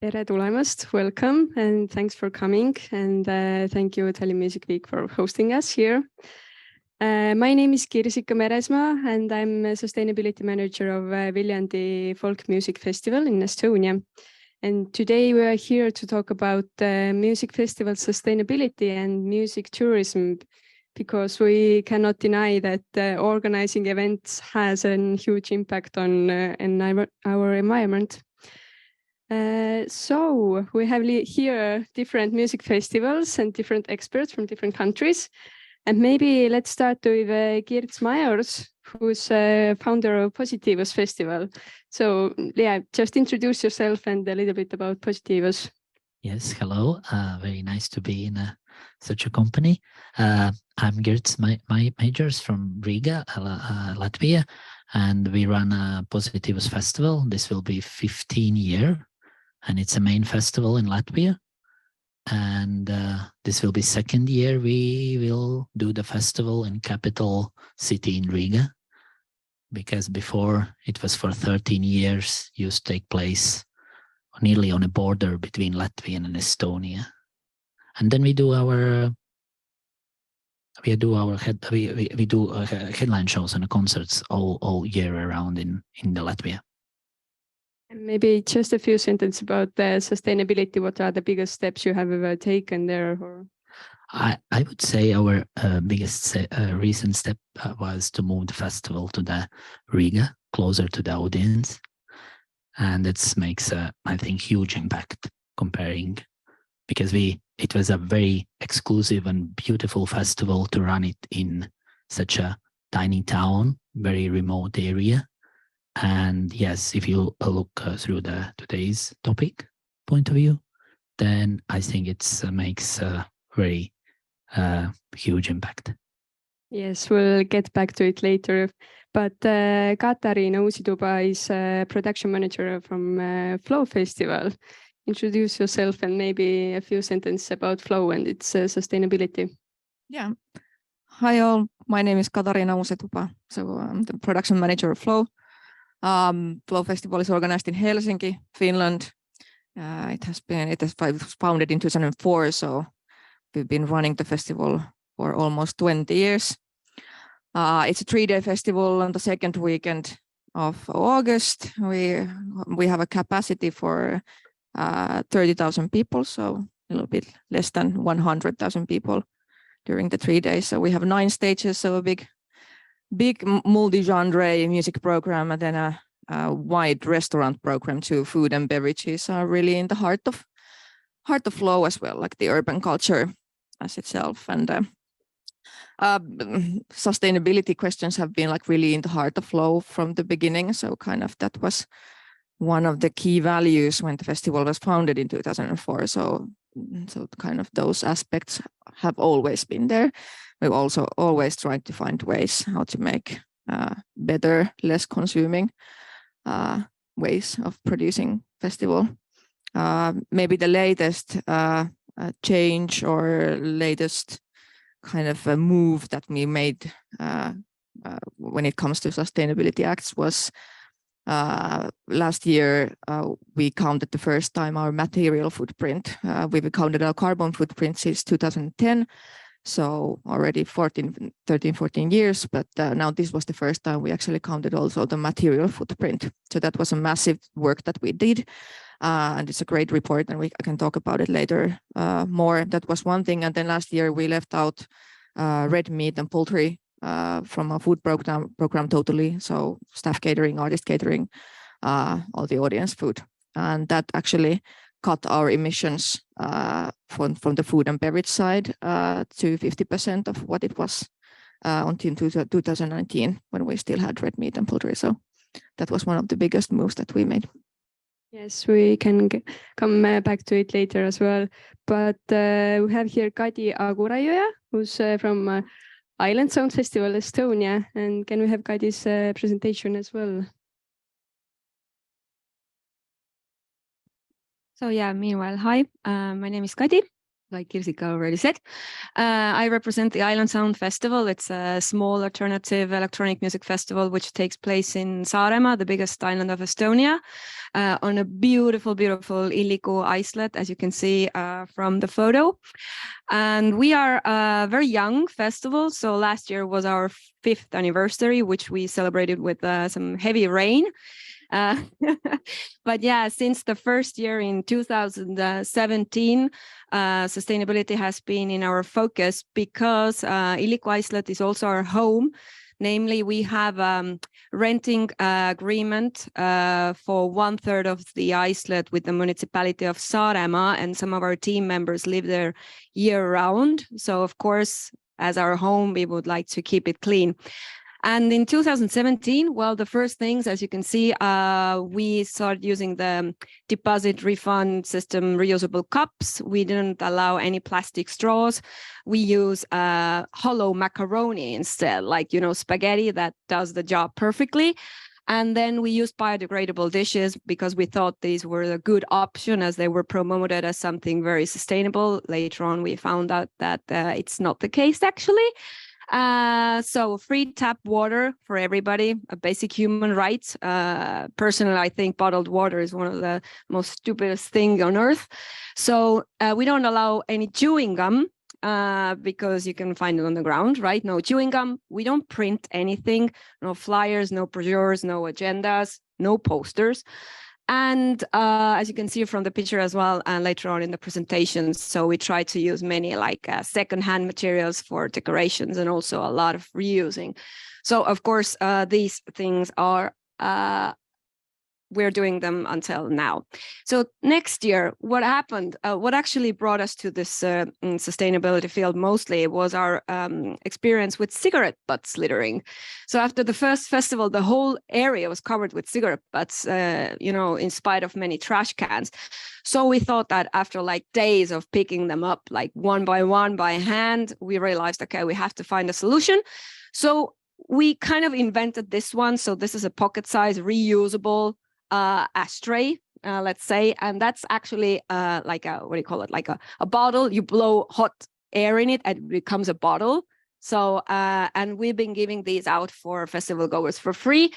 Tere tulemast, welcome, and thanks for coming. And thank you, Tallinn Music Week, for hosting us here. My name is Kirsika Meresmaa, and I'm a sustainability manager of Viljandi Folk Music Festival in Estonia. And today we are here to talk about music festival sustainability and music tourism, because we cannot deny that organizing events has a huge impact on our environment. So we have here different music festivals and different experts from different countries. And maybe let's start with Geerts Majors, who's founder of Positivus Festival. So yeah, just introduce yourself and a little bit about Positivus. Yes, hello. Very nice to be in such a company. I'm Geerts Majors from Riga, Latvia, and we run a Positivus Festival. This will be 15 year, and it's a main festival in Latvia. And this will be second year we will do the festival in capital city in Riga, because before it was for 13 years used to take place nearly on a border between Latvia and Estonia. And then we do our headline shows and concerts all year around in the Latvia. And maybe just a few sentences about the sustainability. What are the biggest steps you have ever taken there? Or... I would say our biggest recent step was to move the festival to the Riga, closer to the audience. And it makes, I think, huge impact comparing, because it was a very exclusive and beautiful festival to run it in such a tiny town, very remote area. And yes, if you look through today's topic point of view, then I think it makes a very huge impact. Yes, we'll get back to it later. But Katariina Uusituba is a production manager from Flow Festival. Introduce yourself and maybe a few sentences about Flow and its sustainability. Yeah. Hi all, my name is Katariina Uusituba. So I'm the production manager of Flow. Flow Festival is organized in Helsinki, Finland. It was founded in 2004, so we've been running the festival for almost 20 years. It's a 3-day festival on the second weekend of August. We have a capacity for 30,000 people, so a little bit less than 100,000 people during the 3 days. So we have 9 stages, so a big multi-genre music program, and then a wide restaurant program too. Food and beverages are really in the heart of Flow as well, like the urban culture as itself. And sustainability questions have been like really in the heart of Flow from the beginning. So kind of that was one of the key values when the festival was founded in 2004. So kind of those aspects have always been there. We've also always tried to find ways how to make better, less consuming ways of producing festival. Maybe the latest change or latest kind of a move that we made when it comes to sustainability acts was last year we counted the first time our material footprint. We've counted our carbon footprint since 2010. So already 13, 14 years, but now this was the first time we actually counted also the material footprint. So that was a massive work that we did. And it's a great report, and I can talk about it later more. That was one thing. And then last year we left out red meat and poultry from a food program totally. So staff catering, artist catering, all the audience food. And that actually cut our emissions from the food and beverage side to 50% of what it was until 2019, when we still had red meat and poultry. So that was one of the biggest moves that we made. Yes, we can come back to it later as well. But we have here Kadi Agurajoja, who's from Island Sound Festival Estonia. And can we have Kadi's presentation as well? So yeah, meanwhile, hi, my name is Kadi. like Kirsika already said. I represent the Island Sound Festival. It's a small alternative electronic music festival which takes place in Saaremaa, the biggest island of Estonia, on a beautiful, beautiful Illiku islet, as you can see from the photo. And we are a very young festival. So last year was our 5th anniversary, which we celebrated with some heavy rain. But yeah, since the first year in 2017, sustainability has been in our focus because Illiku Islet is also our home. Namely, we have renting agreement for 1/3 of the islet with the municipality of Saaremaa, and some of our team members live there year round. So of course, as our home, we would like to keep it clean. And in 2017, well, the first things, as you can see, we started using the deposit refund system, reusable cups. We didn't allow any plastic straws. We use hollow macaroni instead, like, you know, spaghetti that does the job perfectly. And then we used biodegradable dishes because we thought these were a good option as they were promoted as something very sustainable. Later on, we found out that it's not the case, actually. So free tap water for everybody, a basic human right. Personally, I think bottled water is one of the most stupidest things on earth. So we don't allow any chewing gum because you can find it on the ground, right? No chewing gum. We don't print anything, no flyers, no brochures, no agendas, no posters. And as you can see from the picture as well, and later on in the presentations, so we try to use many like secondhand materials for decorations and also a lot of reusing. So of course, these things are, we're doing them until now. So next year, what happened, what actually brought us to this sustainability field mostly was our experience with cigarette butts littering. So after the first festival, the whole area was covered with cigarette butts, you know, in spite of many trash cans. So we thought that after like days of picking them up, like one by hand, we realized, okay, we have to find a solution. So we kind of invented this one. So this is a pocket-sized reusable ashtray, let's say, and that's actually like a, what do you call it, like a bottle. You blow hot air in it and it becomes a bottle. So and we've been giving these out for festival goers for free,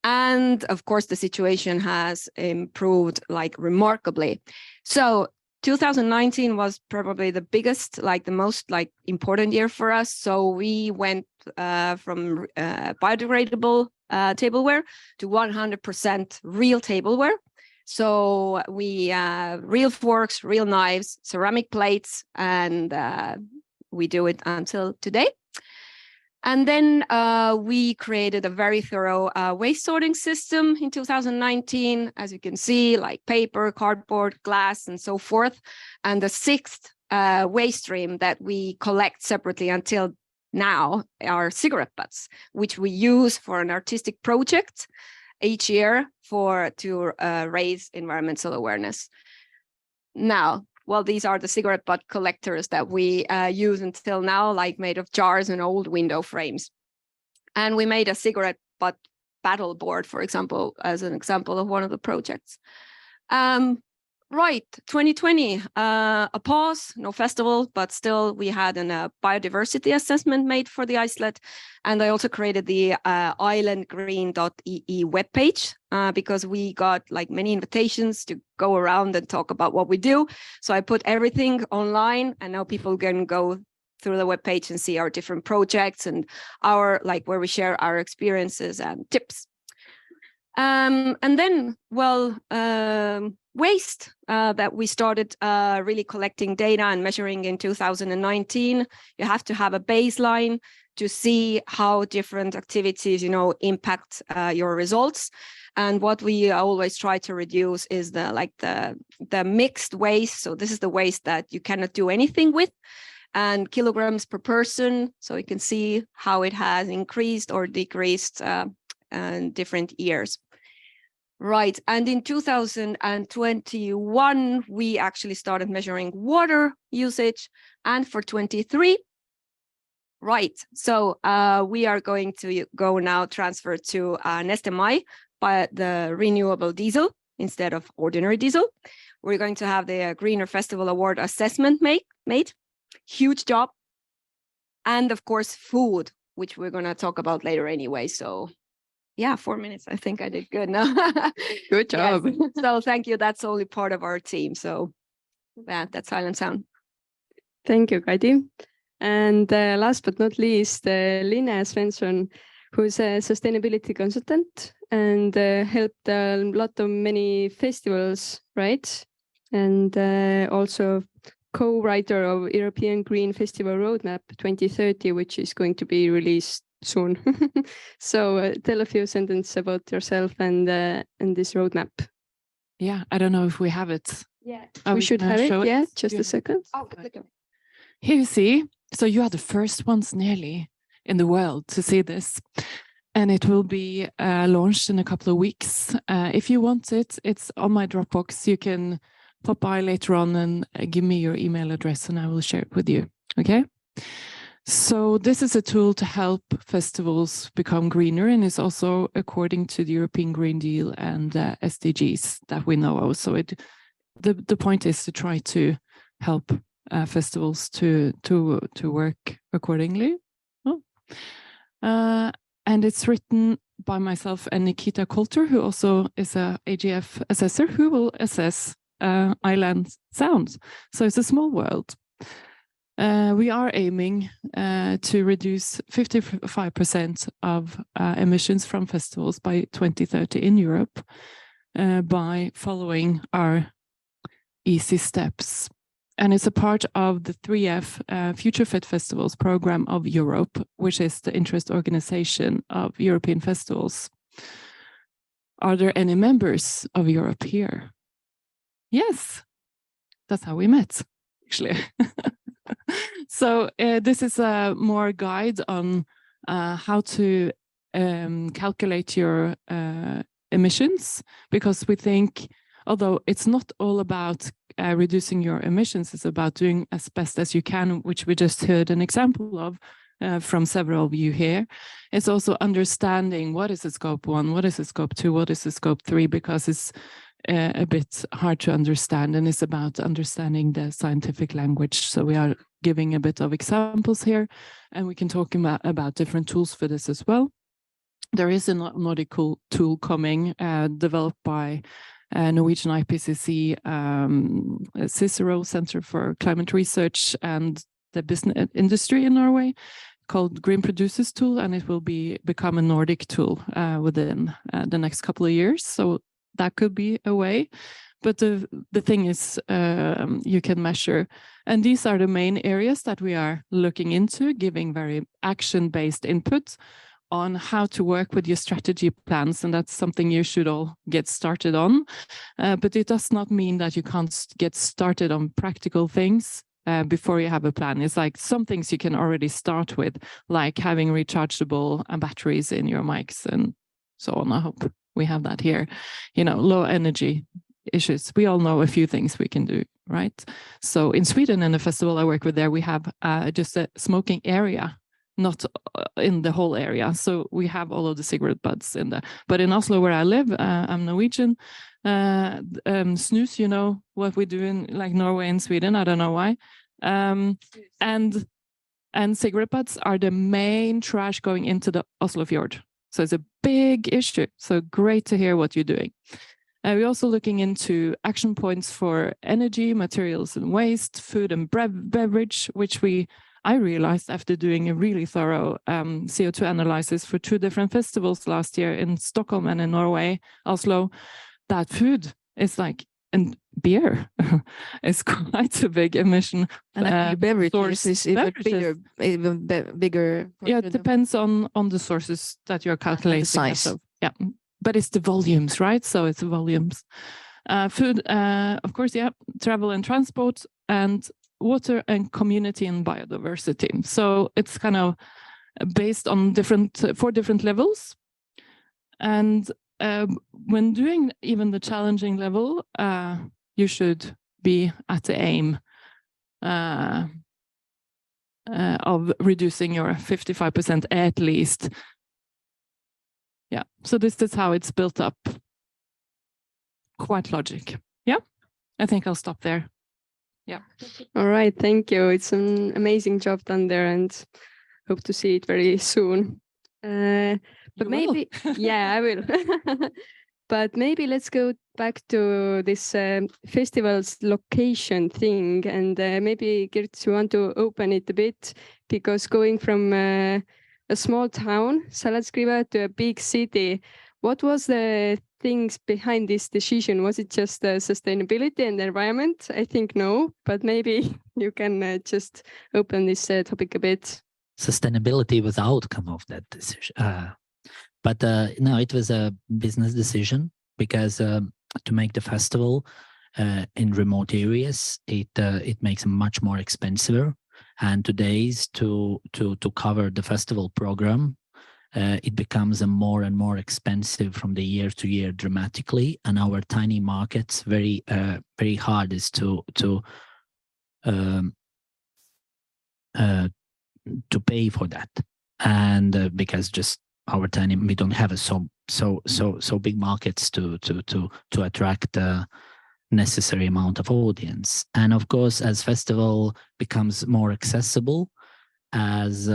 and of course the situation has improved like remarkably. So 2019 was probably the biggest, like the most like important year for us. So we went from biodegradable tableware to 100% real tableware. So we real forks, real knives, ceramic plates, and we do it until today. And then we created a very thorough waste sorting system in 2019, as you can see, like paper, cardboard, glass, and so forth. And the 6th waste stream that we collect separately until now are cigarette butts, which we use for an artistic project each year to raise environmental awareness. Now, well, these are the cigarette butt collectors that we use until now, like made of jars and old window frames. And we made a cigarette butt battle board, for example, as an example of one of the projects. Right, 2020, a pause, no festival, but still we had a biodiversity assessment made for the islet. And I also created the islandgreen.ee webpage because we got like many invitations to go around and talk about what we do. So I put everything online, and now people can go through the webpage and see our different projects and our, like, where we share our experiences and tips. And then, well, waste that we started really collecting data and measuring in 2019. You have to have a baseline to see how different activities, you know, impact your results. And what we always try to reduce is the mixed waste. So this is the waste that you cannot do anything with, and kilograms per person. So you can see how it has increased or decreased in different years. Right, and in 2021, we actually started measuring water usage, and for 23, right, so we are going to go now transfer to Neste by the renewable diesel. instead of ordinary diesel. We're going to have the Greener Festival Award assessment made. Huge job. And of course, food, which we're going to talk about later anyway. So yeah, 4 minutes. I think I did good. No, Good job. Yes. So thank you. That's only part of our team. So that's Silent Sound. Thank you, Kadi. And last but not least, Linnea Svensson, who's a sustainability consultant and helped a lot of many festivals, right? And also co-writer of European Green Festival Roadmap 2030, which is going to be released soon. So tell a few sentences about yourself and this roadmap. Yeah, I don't know if we have it. Yeah, Are we should gonna have it. show Yeah, just a second. Oh, Here you see. So you are the first ones nearly in the world to see this. And it will be launched in a couple of weeks. If you want it, it's on my Dropbox. You can pop by later on and give me your email address and I will share it with you. Okay? So this is a tool to help festivals become greener, and it's also according to the European Green Deal and SDGs that we know of. So the point is to try to help festivals to work accordingly. And it's written by myself and Nikita Coulter, who also is a AGF assessor, who will assess island sounds. So it's a small world. We are aiming to reduce 55% of emissions from festivals by 2030 in Europe by following our easy steps. And it's a part of the 3F Future Fit Festivals program of Europe, which is the interest organization of European festivals. Are there any members of Europe here? Yes, that's how we met, actually. So this is a more guide on how to calculate your emissions, because we think, although it's not all about reducing your emissions, it's about doing as best as you can, which we just heard an example of from several of you here. It's also understanding what is a scope 1, what is a scope 2, what is a scope 3, because it's a bit hard to understand, and it's about understanding the scientific language. So we are giving a bit of examples here, and we can talk about different tools for this as well. There is a Nordic tool coming, developed by Norwegian IPCC, Cicero Center for Climate Research, and the business industry in Norway, called Green Producers Tool, and it will become a Nordic tool within the next couple of years. So that could be a way. But the thing is, you can measure. And these are the main areas that we are looking into, giving very action-based input on how to work with your strategy plans. And that's something you should all get started on. But it does not mean that you can't get started on practical things before you have a plan. It's like some things you can already start with, like having rechargeable batteries in your mics and so on. I hope we have that here. You know, low energy issues. We all know a few things we can do, right? So in Sweden, in the festival I work with there, we have just a smoking area, not in the whole area. So we have all of the cigarette butts in there. But in Oslo, where I live, I'm Norwegian. Snus, you know what we do in like Norway and Sweden. I don't know why. And cigarette butts are the main trash going into the Oslo fjord. So it's a big issue. So great to hear what you're doing. We're also looking into action points for energy, materials and waste, food and beverage, which I realized after doing a really thorough CO2 analysis for 2 different festivals last year in Stockholm and in Norway, Oslo, that food is like, and beer is quite a big emission. And beverages is even beverages. bigger. Yeah, it depends on the sources that you're calculating. The size. So, yeah, but it's the volumes, right? So it's volumes. Food, of course, yeah, travel and transport, and water and community and biodiversity. So it's kind of based on 4 different levels. And when doing even the challenging level, you should be at the aim of reducing your 55% at least. Yeah, so this is how it's built up. quite logic. Yeah, I think I'll stop there. Yeah. All right, thank you. It's an amazing job done there, and hope to see it very soon. But You maybe, yeah, I will. But maybe let's go back to this festival's location thing, and maybe Gert, you want to open it a bit, because going from a small town, Salacgrīva, to a big city, what was the things behind this decision? Was it just sustainability and environment? I think no, but maybe you can just open this topic a bit. Sustainability was the outcome of that decision. But no, it was a business decision, because to make the festival in remote areas, it makes it much more expensive. And today's to cover the festival program, it becomes a more and more expensive from the year to year dramatically. And our tiny markets very hard is to pay for that. And because just our tiny, we don't have so big markets to attract the necessary amount of audience. And of course, as festival becomes more accessible, as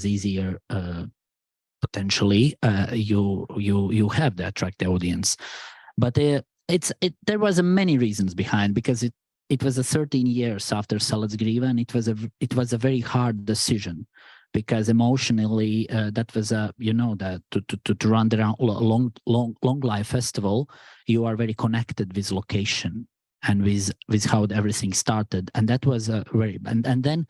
easier potentially, you have to attract the audience. But there was many reasons behind, because it was 13 years after Salacgrīva, and it was a very hard decision, because emotionally that was to run around a long life festival, you are very connected with location and with how everything started. And that was a very and then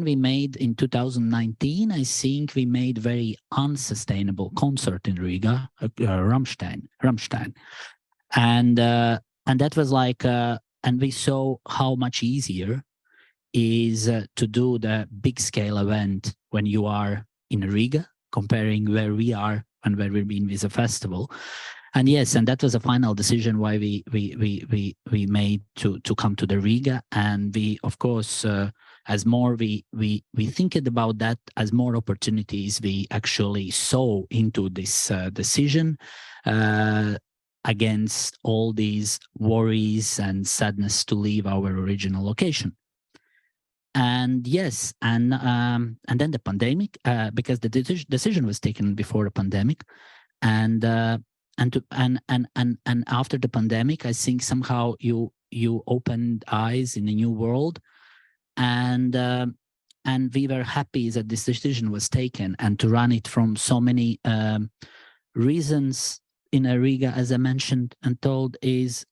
we made in 2019, I think we made very unsustainable concert in Riga, Rammstein, and that was like and we saw how much easier is to do the big scale event when you are in Riga, comparing where we are and where we've been with a festival. And yes, and that was a final decision why we made to come to the Riga. And we, of course, as more we think about that, as more opportunities we actually saw into this decision, against all these worries and sadness to leave our original location. And yes, and then the pandemic, because the decision was taken before the pandemic, and after the pandemic, I think somehow you opened eyes in a new world, and we were happy that this decision was taken, and to run it from so many reasons in Riga, as I mentioned and told, it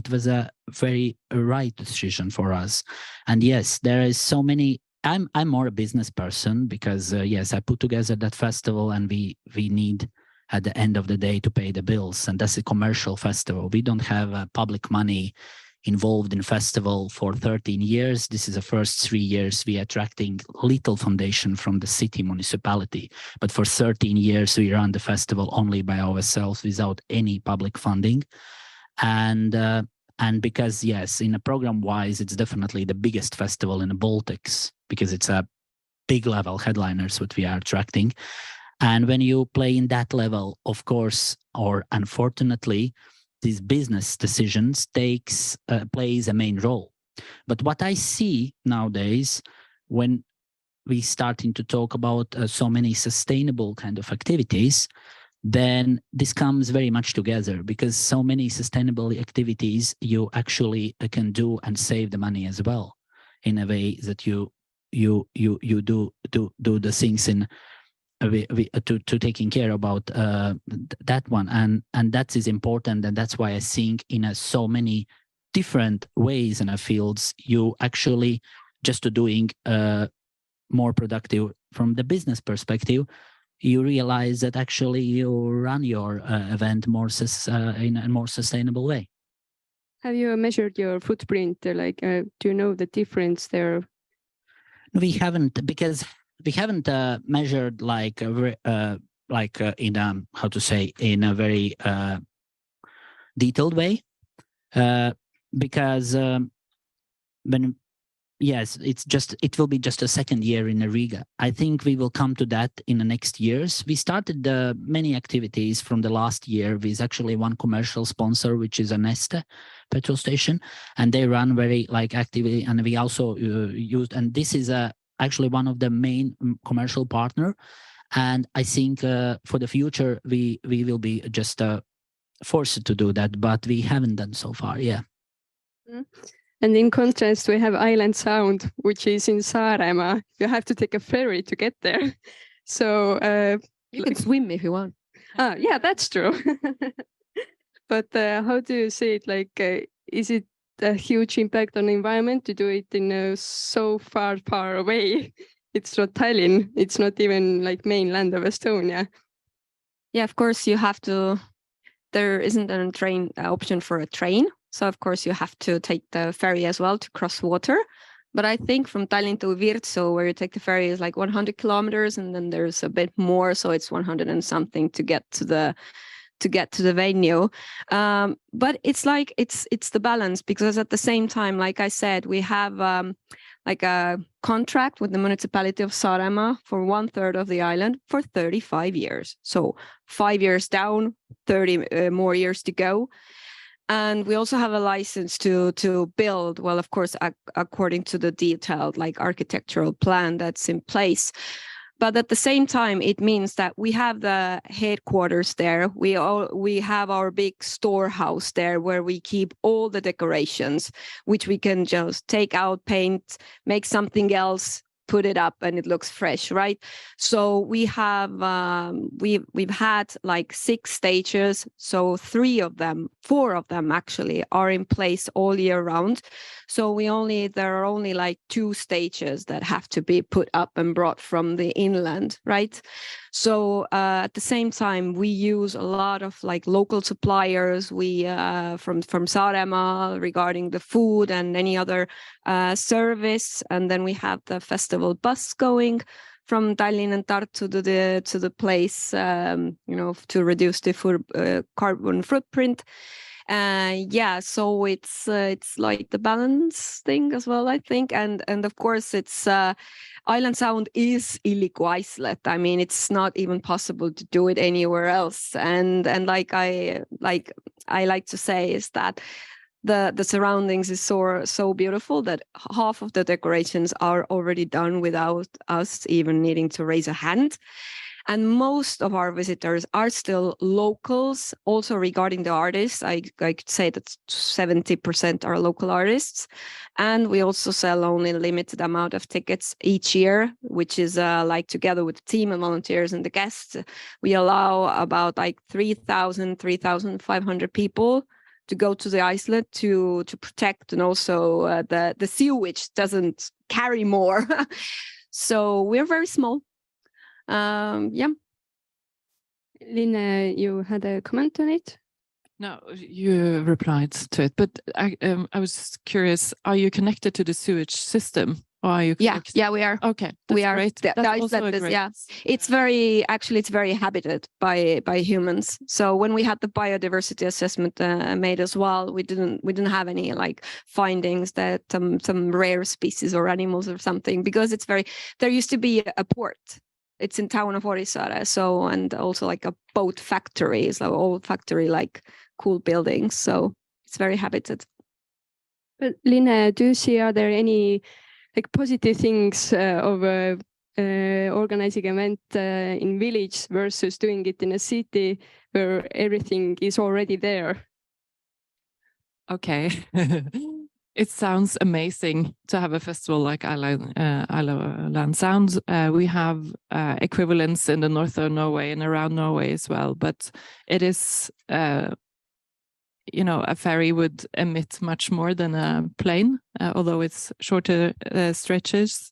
was a very right decision for us. And yes, there is so many. I'm more a business person, because yes, I put together that festival, and we need at the end of the day to pay the bills, and that's a commercial festival. We don't have public money involved in festival for 13 years. This is the first 3 years we are attracting little foundation from the city municipality, but for 13 years we run the festival only by ourselves without any public funding. And because yes, in a program wise, it's definitely the biggest festival in the Baltics, because it's a big level headliners what we are attracting. And when you play in that level, of course, or unfortunately, these business decisions plays a main role. But what I see nowadays, when we starting to talk about so many sustainable kind of activities, then this comes very much together, because so many sustainable activities you actually can do and save the money as well, in a way that you do the things in to taking care about that one, and that is important. And that's why I think in so many different ways in our fields, you actually just to doing more productive from the business perspective, you realize that actually you run your event more in a more sustainable way. Have you measured your footprint? Like, do you know the difference there? We haven't, because we haven't measured like in how to say, in a very detailed way, because when yes, it will be just a second year in Riga. I think we will come to that in the next years. We started many activities from the last year with actually one commercial sponsor, which is a Neste petrol station, and they run very actively. And we also used, and this is actually one of the main commercial partner. And I think for the future we will be just forced to do that, but we haven't done so far. Yeah. Mm-hmm. And in contrast, we have Island Sound, which is in Saaremaa. You have to take a ferry to get there. So you can swim if you want. Yeah, that's true. But how do you see it? Like, is it a huge impact on the environment to do it in so far away? It's not Tallinn. It's not even like mainland of Estonia. Yeah, of course you have to. There isn't a train option for a train. So of course you have to take the ferry as well to cross water. But I think from Tallinn to Virtsu, where you take the ferry, is like 100 kilometers, and then there's a bit more, so it's 100 and something to get to the venue. But it's like it's the balance, because at the same time, like I said, we have like a contract with the municipality of Saaremaa for 1/3 of the island for 35 years. So 5 years down, 30 more years to go. And we also have a license to build, well, of course, according to the detailed architectural plan that's in place. But at the same time, it means that we have the headquarters there. We have our big storehouse there where we keep all the decorations, which we can just take out, paint, make something else, put it up, and it looks fresh, right? So we have we've had 6 stages. So 4 of them actually are in place all year round. So there are only 2 stages that have to be put up and brought from the inland, right? So at the same time, we use a lot of local suppliers. We from Saaremaa regarding the food and any other service, and then we have the festival bus going from Tallinn and Tartu to the place, to reduce the carbon footprint. So it's like the balance thing as well, I think, and of course it's Island Sound is illico islet. I mean, it's not even possible to do it anywhere else. And like I like to say is that the surroundings is so beautiful that half of the decorations are already done without us even needing to raise a hand. And most of our visitors are still locals. Also regarding the artists, I could say that 70% are local artists. And we also sell only a limited amount of tickets each year, which is together with the team and volunteers and the guests, we allow about 3,500 people to go to the island to protect, and also the sewage doesn't carry more. So we're very small. Yeah. Line, you had a comment on it? No, you replied to it, but I was curious, are you connected to the sewage system? Or are you connected? Yeah, we are. Okay, that's we are. great. The island is, yeah. It's very habited by humans. So when we had the biodiversity assessment made as well, we didn't have any findings that some rare species or animals or something, because there used to be a port. It's in town of Orissaare, so, and also a boat factory, so old factory cool buildings. So it's very habited. But Line, do you see, are there any positive things of organizing event in village versus doing it in a city where everything is already there? Okay. It sounds amazing to have a festival like Island Sound. We have equivalents in the north of Norway and around Norway as well, but it is, a ferry would emit much more than a plane, although it's shorter stretches.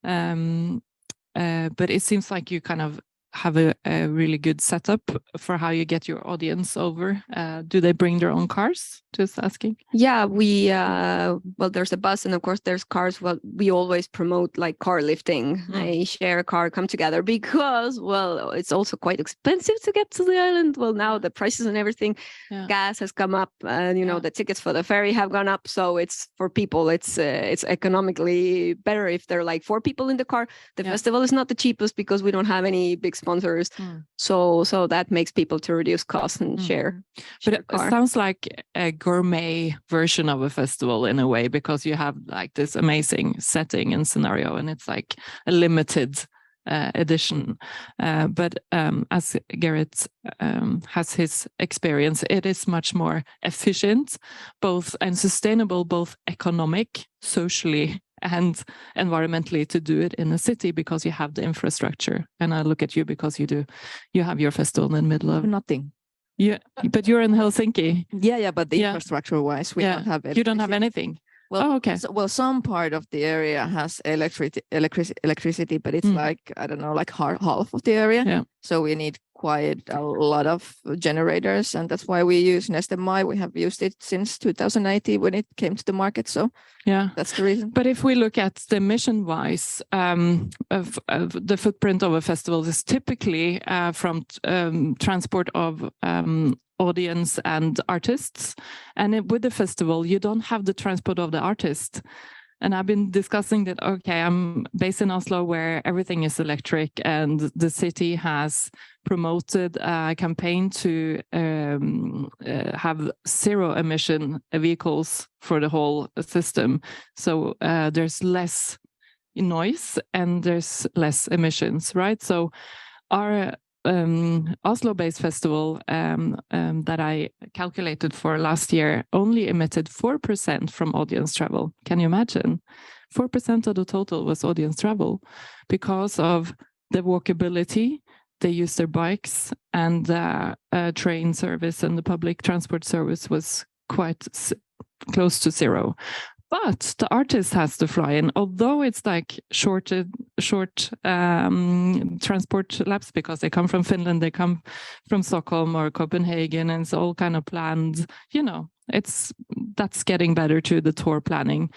But it seems like you kind of have a really good setup for how you get your audience over? Do they bring their own cars? Just asking. Yeah, we well, there's a bus, and of course there's cars. Well, we always promote like car lifting. They share a car, come together, because well, it's also quite expensive to get to the island. Well, now the prices and everything, gas has come up, and you know the tickets for the ferry have gone up. So it's for people, it's economically better if they're like 4 people in the car. The festival is not the cheapest because we don't have any big sponsors, so that makes people to reduce costs and share. But it sounds like a gourmet version of a festival in a way, because you have like this amazing setting and scenario, and it's like a limited edition. But as Gerrit has his experience, it is much more efficient, both and sustainable, both economic, socially, and environmentally, to do it in a city, because you have the infrastructure. And I look at you because you have your festival in the middle of Nothing. Yeah, but you're in Helsinki. Yeah, but the infrastructure-wise, we don't have. You don't have anything. Well, okay. Well, some part of the area has electricity, but it's like, I don't know, like half of the area. Yeah. So we need quite a lot of generators, and that's why we use Neste Mai. We have used it since 2018 when it came to the market. So that's the reason. But if we look at the mission-wise, of the footprint of a festival is typically from transport of audience and artists, and with the festival you don't have the transport of the artist. And I've been discussing that, okay, I'm based in Oslo where everything is electric, and the city has promoted a campaign to have zero emission vehicles for the whole system. So there's less noise and there's less emissions, right? So our Oslo-based festival that I calculated for last year only emitted 4% from audience travel. Can you imagine? 4% of the total was audience travel because of the walkability. They used their bikes, and the train service and the public transport service was quite close to zero. But the artist has to fly in, although it's like short transport laps, because they come from Finland, they come from Stockholm or Copenhagen, and it's all kind of planned. You know, that's getting better to the tour planning.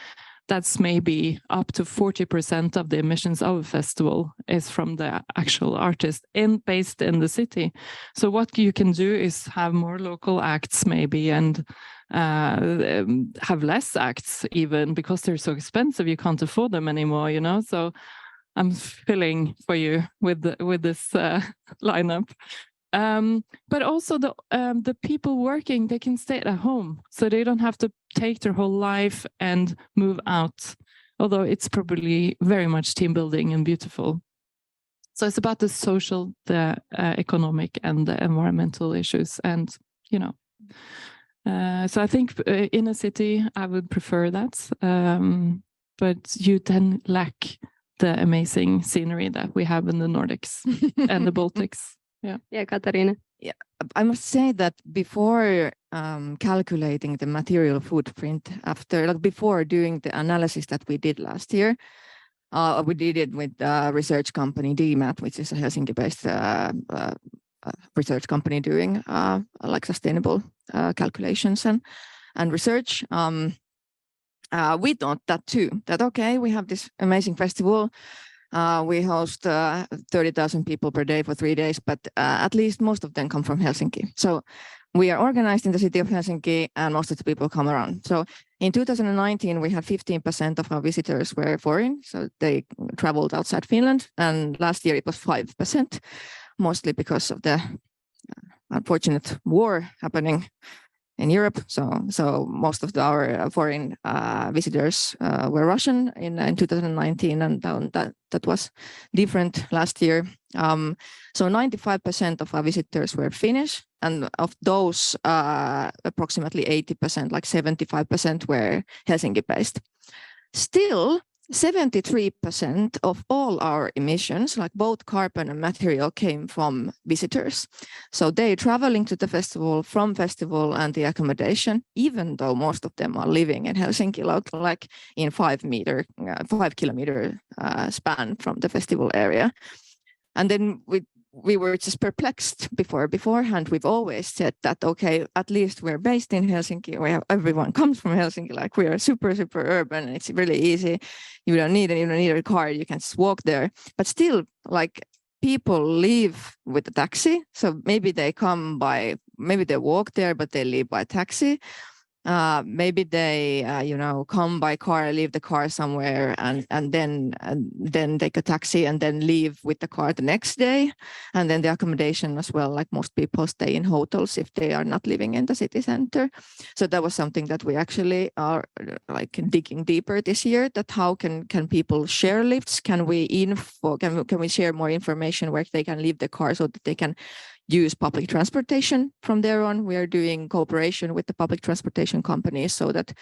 That's maybe up to 40% of the emissions of a festival is from the actual artist based in the city. So what you can do is have more local acts maybe, and have less acts even, because they're so expensive you can't afford them anymore, you know. So I'm feeling for you with this lineup. But also the people working, they can stay at home, so they don't have to take their whole life and move out, although it's probably very much team building and beautiful. So it's about the social, the economic, and the environmental issues, and you know. So I think in a city I would prefer that, but you then lack the amazing scenery that we have in the Nordics and the Baltics. Yeah, Katarina. Yeah, I must say that before calculating the material footprint, before doing the analysis that we did last year, we did it with a research company, DMAT, which is a Helsinki-based research company doing like sustainable calculations and research. We thought that too, that okay, we have this amazing festival. We host 30,000 people per day for 3 days, but at least most of them come from Helsinki. So we are organized in the city of Helsinki, and most of the people come around. So in 2019, we had 15% of our visitors were foreign, so they traveled outside Finland. And last year it was 5%, mostly because of the unfortunate war happening in Europe. So most of our foreign visitors were Russian in 2019, and that was different last year. So 95% of our visitors were Finnish, and of those, approximately 80%, like 75%, were Helsinki-based. Still, 73% of all our emissions, like both carbon and material, came from visitors. So they traveling to the festival, from festival and the accommodation, even though most of them are living in Helsinki, like in 5 kilometer span from the festival area. And then we were just perplexed beforehand. We've always said that, okay, at least we're based in Helsinki. Everyone comes from Helsinki. Like we are super urban, and it's really easy. You don't need a car. You can just walk there. But still, like people leave with a taxi. So maybe they walk there, but they leave by taxi. Maybe they come by car, leave the car somewhere, and then take a taxi and then leave with the car the next day. And then the accommodation as well, like most people stay in hotels if they are not living in the city center. So that was something that we actually are like digging deeper this year, that how can people share lifts? Can we share more information where they can leave the car so that they can use public transportation from there on? We are doing cooperation with the public transportation companies so that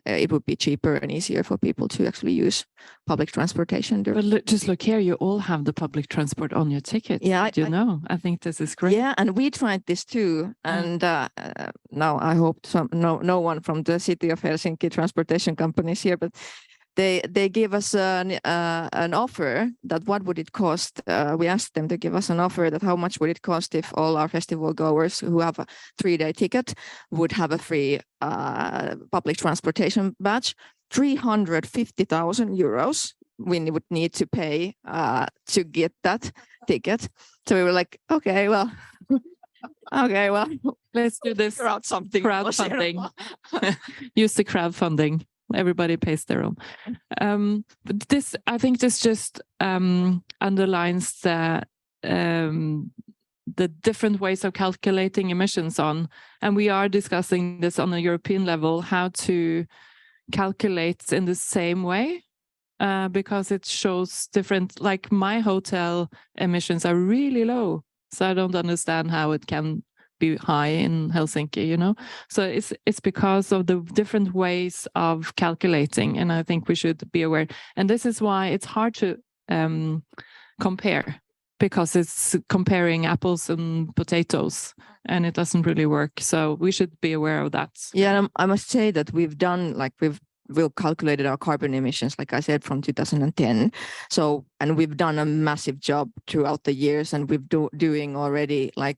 it would be cheaper and easier for people to actually use public transportation. But just look here, you all have the public transport on your ticket. Yeah, I think this is great. Yeah, and we tried this too. And now I hope no one from the city of Helsinki transportation companies here, but they gave us an offer that what would it cost? We asked them to give us an offer that how much would it cost if all our festival goers who have a 3-day ticket would have a free public transportation badge. 350,000 euros we would need to pay to get that ticket. So we were like, okay, well, let's do this. figure out something. Crowdfunding. Use the crowdfunding. Everybody pays their own. But this, I think, this just underlines the different ways of calculating emissions and we are discussing this on a European level, how to calculate in the same way, because it shows different. Like my hotel emissions are really low, so I don't understand how it can be high in Helsinki, so it's because of the different ways of calculating, and I think we should be aware. And this is why it's hard to compare, because it's comparing apples and potatoes and it doesn't really work. So we should be aware of that. Yeah, I must say that we've calculated our carbon emissions, like I said, from 2010. So, and we've done a massive job throughout the years, and we've doing already like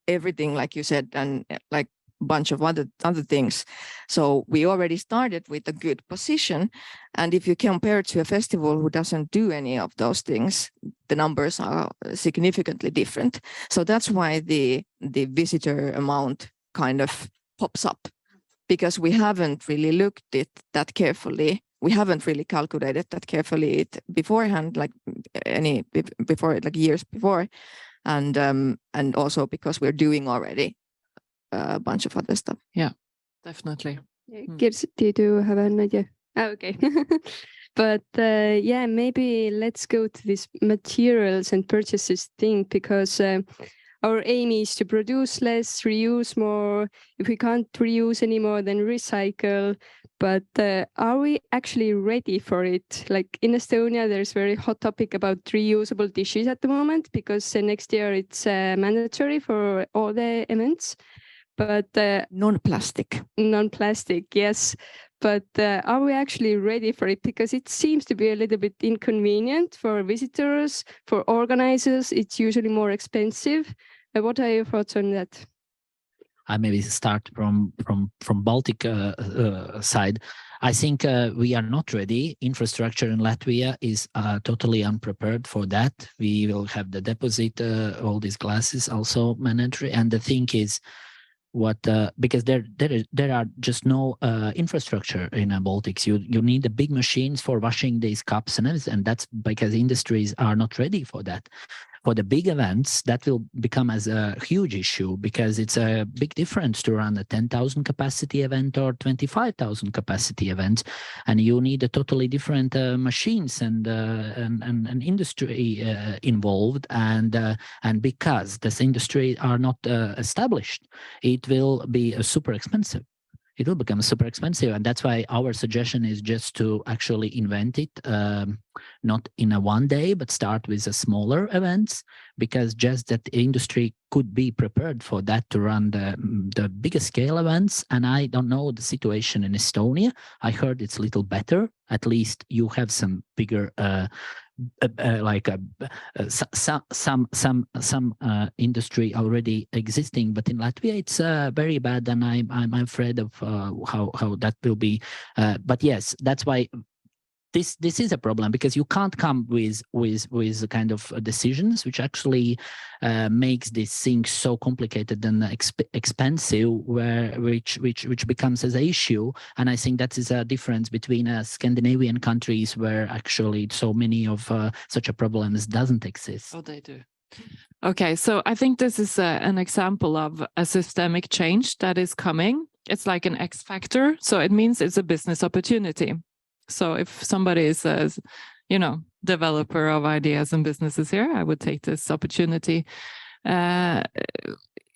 everything, like you said, and like a bunch of other things. So we already started with a good position. And if you compare to a festival who doesn't do any of those things, the numbers are significantly different. So that's why the visitor amount kind of pops up, because we haven't really looked at that carefully. We haven't really calculated that carefully beforehand, like years before. And also because we're doing already a bunch of other stuff. Yeah, definitely. Kirsi, do you have an idea? Oh, okay. But maybe let's go to this materials and purchases thing, because our aim is to produce less, reuse more. If we can't reuse anymore, then recycle. But are we actually ready for it? Like in Estonia, there's very hot topic about reusable dishes at the moment, because next year it's mandatory for all the events. But non-plastic, yes. But are we actually ready for it? Because it seems to be a little bit inconvenient for visitors, for organizers. It's usually more expensive. What are your thoughts on that? I maybe start from Baltic side. I think we are not ready. Infrastructure in Latvia is totally unprepared for that. We will have the deposit, all these glasses also mandatory. And the thing is, because there are just no infrastructure in the Baltics. You need the big machines for washing these cups and everything, and that's because industries are not ready for that. For the big events, that will become as a huge issue, because it's a big difference to run a 10,000 capacity event or 25,000 capacity event, and you need a totally different machines and industry involved, and because this industry are not established, it will be super expensive. It will become super expensive, and that's why our suggestion is just to actually invent it, not in a one day, but start with a smaller events, because just that the industry could be prepared for that to run the bigger scale events. And I don't know the situation in Estonia. I heard it's a little better. At least you have some bigger some industry already existing, but in Latvia it's very bad, and I'm afraid of how that will be. But yes, that's why this is a problem, because you can't come with kind of decisions which actually makes this thing so complicated and expensive, which becomes as an issue. And I think that is a difference between Scandinavian countries, where actually so many of such a problems doesn't exist. Oh, they do. Okay, so I think this is an example of a systemic change that is coming. It's like an X factor, so it means it's a business opportunity. So if somebody is a, developer of ideas and businesses here, I would take this opportunity. In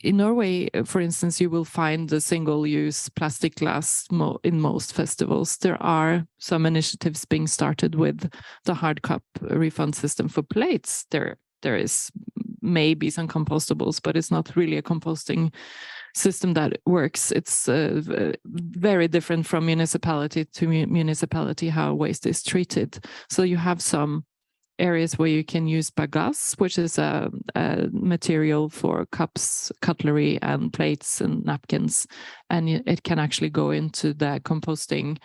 Norway, for instance, you will find the single-use plastic glass in most festivals. There are some initiatives being started with the hard cup refund system for plates. There is maybe some compostables, but it's not really a composting system that works. It's very different from municipality to municipality how waste is treated. So you have some areas where you can use bagasse, which is a material for cups, cutlery, and plates and napkins, and it can actually go into the composting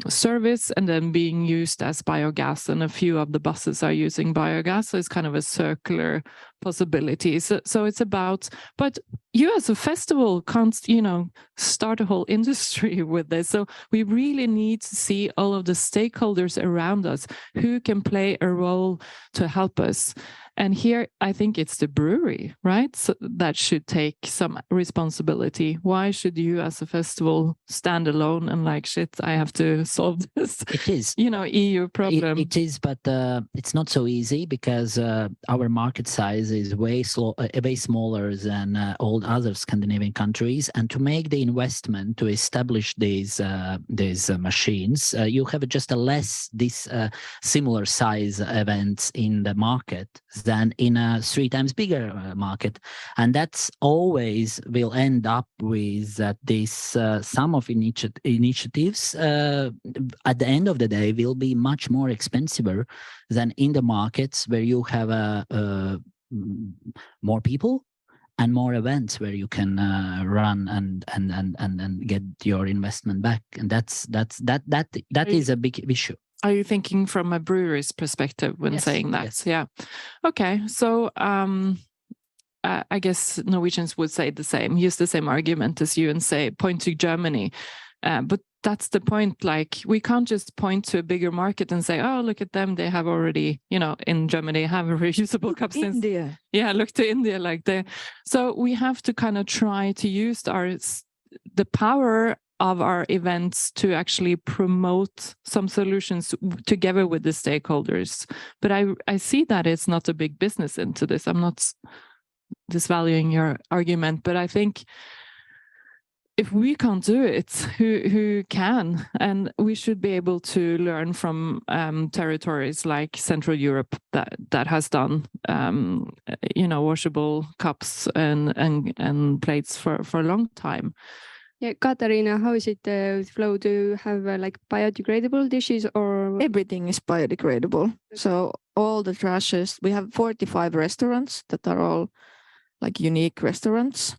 service and then being used as biogas, and a few of the buses are using biogas, so it's kind of a circular possibility. So it's about, but you as a festival can't start a whole industry with this, so we really need to see all of the stakeholders around us who can play a role to help us. And here, I think it's the brewery, right? So that should take some responsibility. Why should you as a festival stand alone and like, shit, I have to solve this? It is. EU problem. It is, but it's not so easy, because our market size is way smaller than all other Scandinavian countries. And to make the investment to establish these machines, you have just a less similar size events in the market than in a 3 times bigger market, and that's always will end up with this sum of initiatives at the end of the day will be much more expensive than in the markets where you have more people and more events where you can run and get your investment back, and that is a big issue. Are you thinking from a brewery's perspective when saying that? Yes. Yeah. Okay. So I guess Norwegians would say the same, use the same argument as you and say, point to Germany. But that's the point. Like, we can't just point to a bigger market and say, oh, look at them. They have already, in Germany, have a reusable cup since India. Yeah, look to India. So we have to kind of try to use the power of our events to actually promote some solutions together with the stakeholders. But I see that it's not a big business into this. I'm not disvaluing your argument, but I think if we can't do it, who can? And we should be able to learn from territories like Central Europe that has done washable cups and plates for a long time. Yeah, Katarina, how is it with Flow? Do you have like biodegradable dishes or? Everything is biodegradable. So all the trashes, we have 45 restaurants that are all like unique restaurants.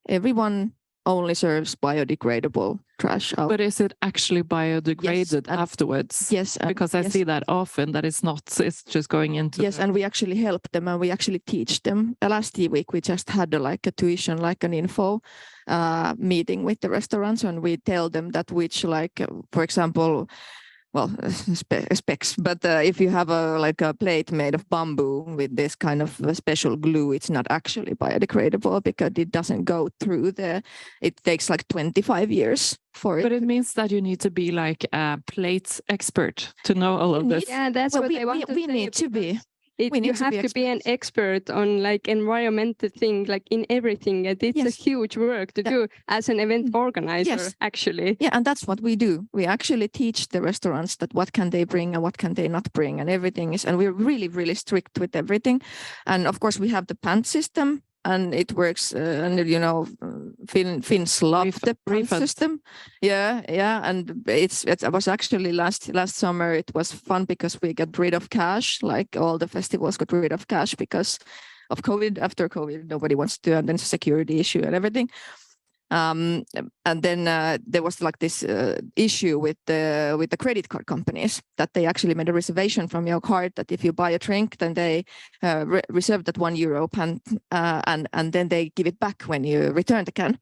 Everyone only serves biodegradable trash out. But is it actually biodegraded afterwards? Yes. Because I see that often, that it's not, it's just going into. Yes, and we actually help them and we actually teach them. Last week, we just had a tuition, like an info meeting with the restaurants, and we tell them that which, for example, specs, but if you have a plate made of bamboo with this kind of special glue, it's not actually biodegradable because it doesn't go through it takes 25 years for it. But it means that you need to be like a plate expert to know all of this. Yeah, that's what I want to say. We need to be. You have to be an expert on environmental thing, in everything. It's a huge work to do as an event organizer, actually. Yeah, and that's what we do. We actually teach the restaurants that what can they bring and what can they not bring, and everything is, and we're really, really strict with everything. And of course, we have the pant system and it works. And Finns love the point system. Yeah, and it was actually last summer. It was fun because we got rid of cash. Like all the festivals got rid of cash because of COVID. After COVID, nobody wants to, and then it's a security issue and everything. And then there was like this issue with the credit card companies that they actually made a reservation from your card that if you buy a drink, then they reserve that €1 and then they give it back when you return the can.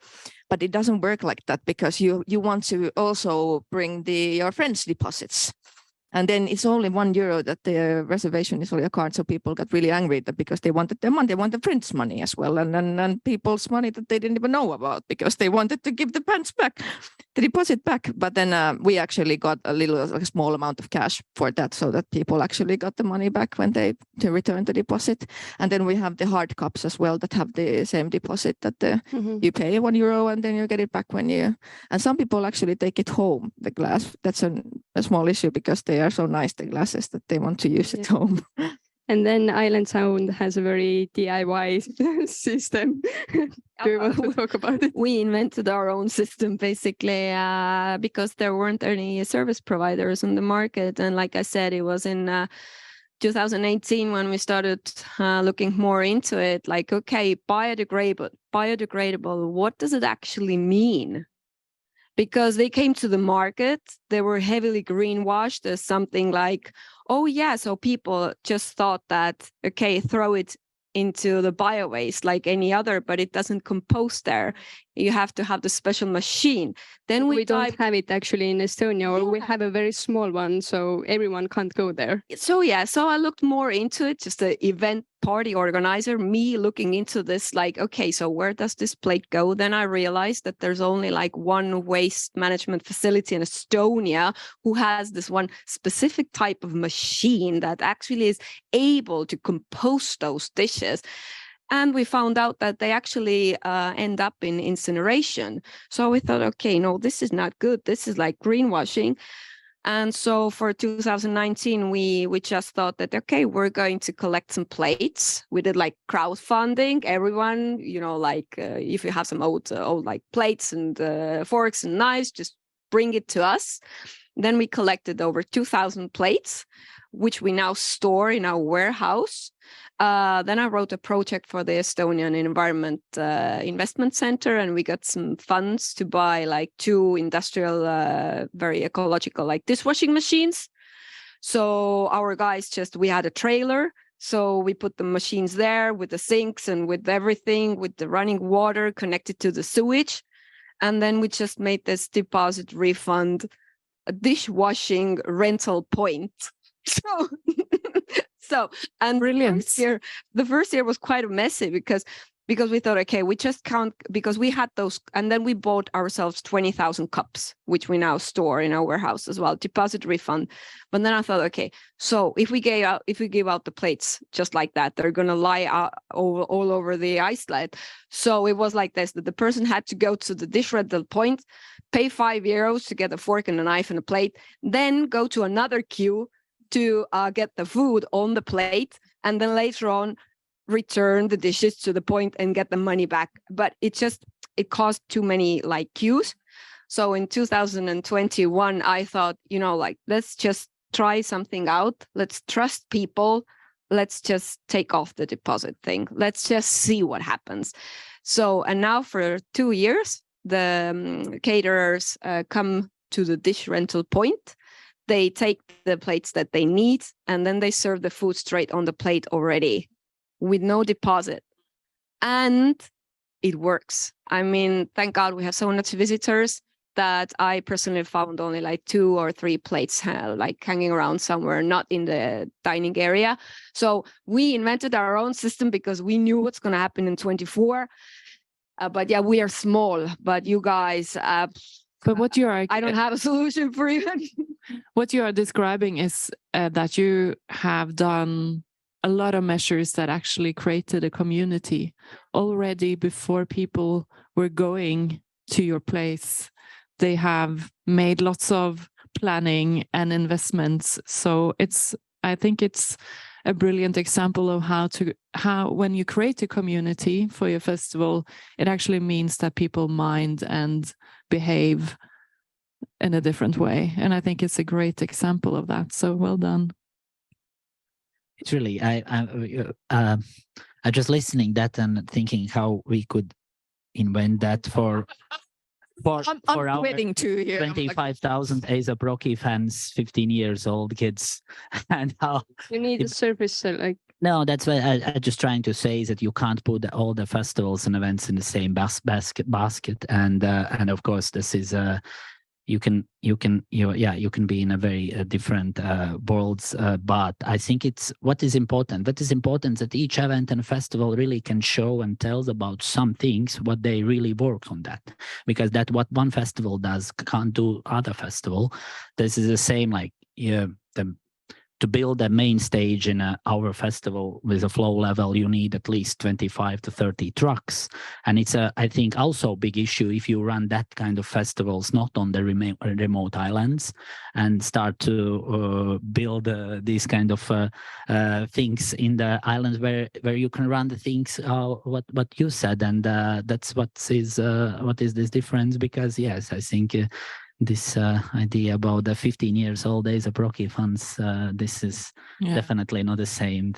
But it doesn't work like that because you want to also bring your friends' deposits. And then it's only €1 that the reservation is on your card. So people got really angry that because they wanted their money, they want the friends' money as well. And people's money that they didn't even know about because they wanted to give the pants back, the deposit back. But then we actually got a small amount of cash for that so that people actually got the money back when they return the deposit. And then we have the hard cups as well that have the same deposit that you pay €1 and then you get it back when you, and some people actually take it home, the glass. That's a small issue because they are so nice, the glasses, that they want to use it home. And then Island Sound has a very DIY system. Do you want to talk about it? We invented our own system basically because there weren't any service providers on the market. And like I said, it was in 2018 when we started looking more into it. Like, okay, biodegradable, what does it actually mean? Because they came to the market, they were heavily greenwashed as something like, oh yeah, so people just thought that, okay, throw it into the bio waste like any other, but it doesn't compose there. You have to have the special machine. Then we don't have it actually in Estonia, or we have a very small one, so everyone can't go there. So I looked more into it, just the event party organizer, me looking into this, like, okay, so where does this plate go? Then I realized that there's only like one waste management facility in Estonia who has this one specific type of machine that actually is able to compose those dishes. And we found out that they actually end up in incineration. So we thought, okay, no, this is not good. This is like greenwashing. And so for 2019, we just thought that, okay, we're going to collect some plates. We did like crowdfunding. Everyone, if you have some old like plates and forks and knives, just bring it to us. Then we collected over 2,000 plates, which we now store in our warehouse. Then I wrote a project for the Estonian Environment Investment Center, and we got some funds to buy like 2 industrial, very ecological, like dishwashing machines. So our guys we had a trailer. So we put the machines there with the sinks and with everything, with the running water connected to the sewage. And then we just made this deposit refund dishwashing rental point. And brilliant. The first year was quite messy because we thought, okay, we just can't, because we had those, and then we bought ourselves 20,000 cups, which we now store in our warehouse as well, deposit refund. But then I thought, okay, so if we give out the plates just like that, they're gonna lie all over the iceland. So it was like this, that the person had to go to the dish rental point, pay €5 to get a fork and a knife and a plate, then go to another queue to get the food on the plate, and then later on return the dishes to the point and get the money back. But it caused too many like queues. So in 2021, I thought, let's just try something out. Let's trust people. Let's just take off the deposit thing. Let's just see what happens. So, and now for 2 years, the caterers come to the dish rental point. They take the plates that they need, and then they serve the food straight on the plate already with no deposit. And it works. I mean, thank God we have so much visitors that I personally found only like 2 or 3 plates like hanging around somewhere, not in the dining area. So we invented our own system because we knew what's going to happen in 24. But yeah, we are small, but you guys... But what you are, I don't have a solution for you. What you are describing is that you have done a lot of measures that actually created a community already before people were going to your place. They have made lots of planning and investments. So I think it's a brilliant example of how when you create a community for your festival, it actually means that people mind and behave in a different way. And I think it's a great example of that. So well done. It's really, I just listening that and thinking how we could invent that for our wedding too here. 25,000 A$AP Rocky fans, 15 years old kids, and how You need a service like. No, that's what I'm just trying to say is that you can't put all the festivals and events in the same basket, and of course this is you can be in a very different worlds, but I think it's what is important that each event and festival really can show and tells about some things what they really work on, that because that what one festival does can't do other festival. This is the same like to build a main stage in our festival with a flow level, you need at least 25 to 30 trucks. And it's I think also a big issue if you run that kind of festivals, not on the remote islands, and start to build these kind of things in the islands where you can run the things, what you said. And that's what is this difference, because yes, I think this idea about the 15 years old A$AP Rocky fans, this is definitely not the same.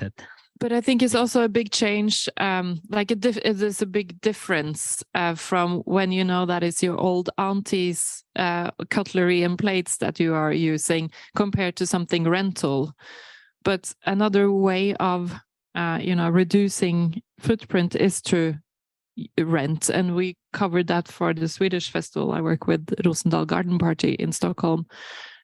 But I think it's also a big change. It is a big difference from when you know that it's your old auntie's cutlery and plates that you are using compared to something rental. But another way of reducing footprint is to rent, and we covered that for the Swedish festival. I work with Rosendal Garden Party in Stockholm,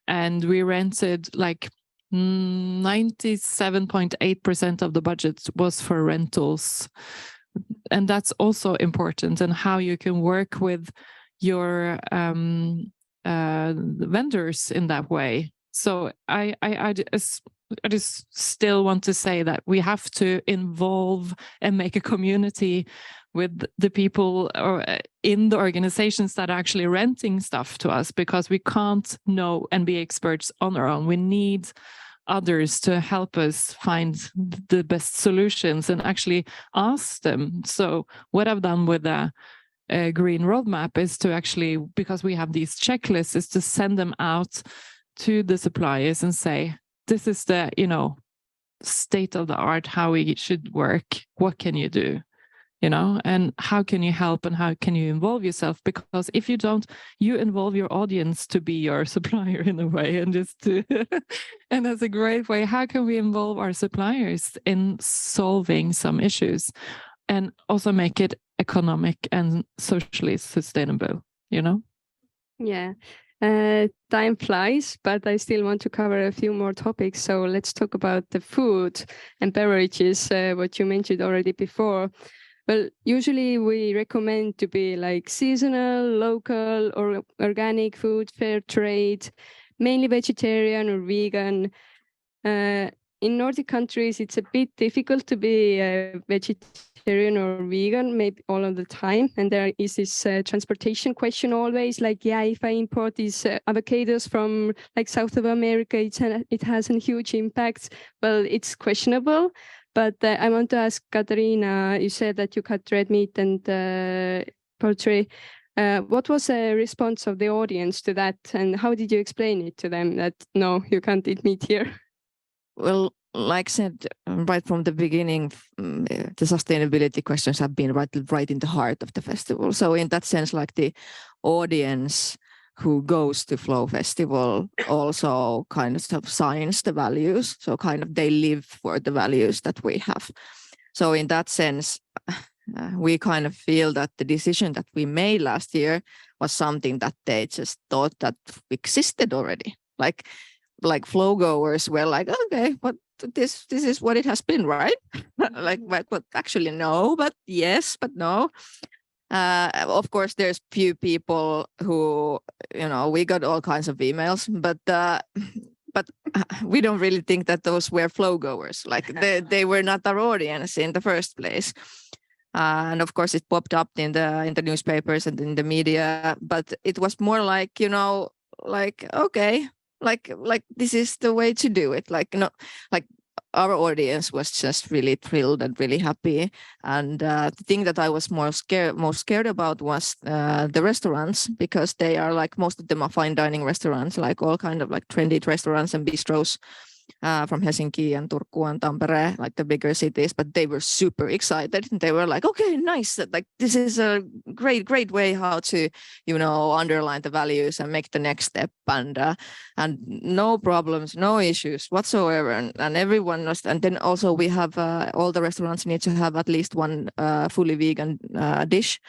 and we rented like 97.8% of the budget was for rentals, and that's also important, and how you can work with your vendors in that way. So I just still want to say that we have to involve and make a community with the people or in the organizations that are actually renting stuff to us, because we can't know and be experts on our own. We need others to help us find the best solutions and actually ask them. So what I've done with a green roadmap is to actually, because we have these checklists, is to send them out to the suppliers and say, this is the, state of the art, how we should work. What can you do? And how can you help and how can you involve yourself? Because if you don't, you involve your audience to be your supplier in a way, and and that's a great way. How can we involve our suppliers in solving some issues and also make it economic and socially sustainable, Yeah. Time flies, but I still want to cover a few more topics. So let's talk about the food and beverages, what you mentioned already before. Well, usually we recommend to be like seasonal, local, or organic food, fair trade, mainly vegetarian or vegan. In Nordic countries, it's a bit difficult to be vegetarian or vegan, maybe all of the time. And there is this transportation question always, like, if I import these avocados from like South of America, it has a huge impact. Well, it's questionable. But I want to ask Katarina, you said that you cut red meat and poultry. What was the response of the audience to that? And how did you explain it to them that, no, you can't eat meat here? Well, like I said, right from the beginning, the sustainability questions have been right in the heart of the festival. So in that sense, like the audience who goes to Flow Festival also kind of signs the values. So kind of they live for the values that we have. So in that sense, we kind of feel that the decision that we made last year was something that they just thought that existed already. Like flow goers were like, okay, but this is what it has been, right? but actually no, but yes, but no. Of course, there's few people who, we got all kinds of emails, but we don't really think that those were flow goers. Like they were not our audience in the first place. And of course, it popped up in the newspapers and in the media, but it was more like, okay, like this is the way to do it. our audience was just really thrilled and really happy. And the thing that I was most scared about was the restaurants, because they are like, most of them are fine dining restaurants, like all kind of like trendy restaurants and bistros from Helsinki and Turku and Tampere, like the bigger cities. But they were super excited. They were like, okay, nice. Like, this is a great way how to, underline the values and make the next step. And no problems, no issues whatsoever. And everyone was, and then also we have all the restaurants need to have at least one fully vegan dish.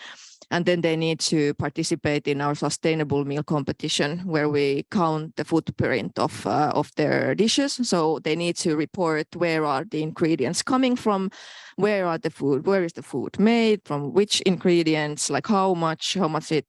And then they need to participate in our sustainable meal competition, where we count the footprint of their dishes. So they need to report where are the ingredients coming from, where is the food made, from which ingredients, like how much it,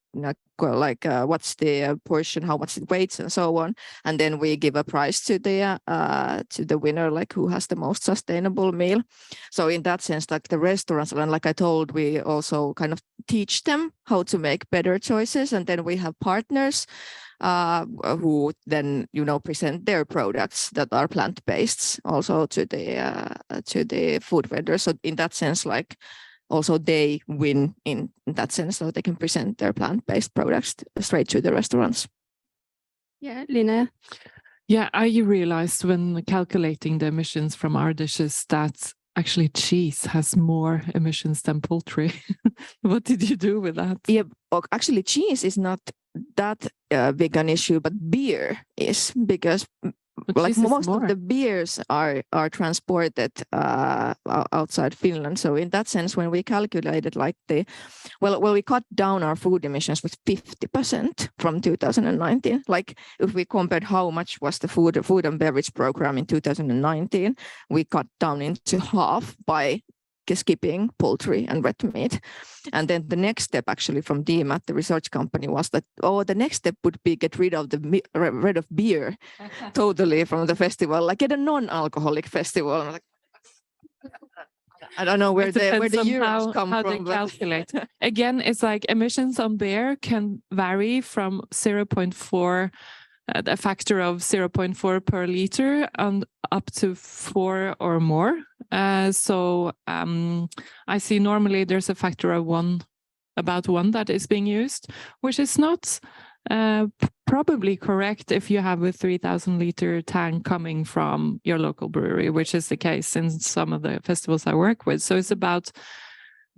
what's the portion, how much it weighs, and so on. And then we give a prize to the winner, like who has the most sustainable meal. So in that sense, like the restaurants, and like I told, we also kind of teach them how to make better choices. And then we have partners who then present their products that are plant-based also to the food vendors. So in that sense, like also they win in that sense, so they can present their plant-based products straight to the restaurants. Yeah, Linnea. Yeah, I realized when calculating the emissions from our dishes that actually cheese has more emissions than poultry. What did you do with that? Yeah, actually cheese is not that big an issue, but beer is, because like most of the beers are transported outside Finland. So in that sense, when we calculated like we cut down our food emissions with 50% from 2019. Like if we compared how much was the food and beverage program in 2019, we cut down into half by skipping poultry and red meat. And then the next step actually from DMAT, the research company, was that, the next step would be get rid of beer totally from the festival, like get a non-alcoholic festival. Like, I don't know where the euros come how from. They calculate. Again, it's like emissions on beer can vary from 0.4, a factor of 0.4 per liter, and up to 4 or more. So I see normally there's a factor of about 1 that is being used, which is not probably correct if you have a 3,000 liter tank coming from your local brewery, which is the case in some of the festivals I work with. So it's about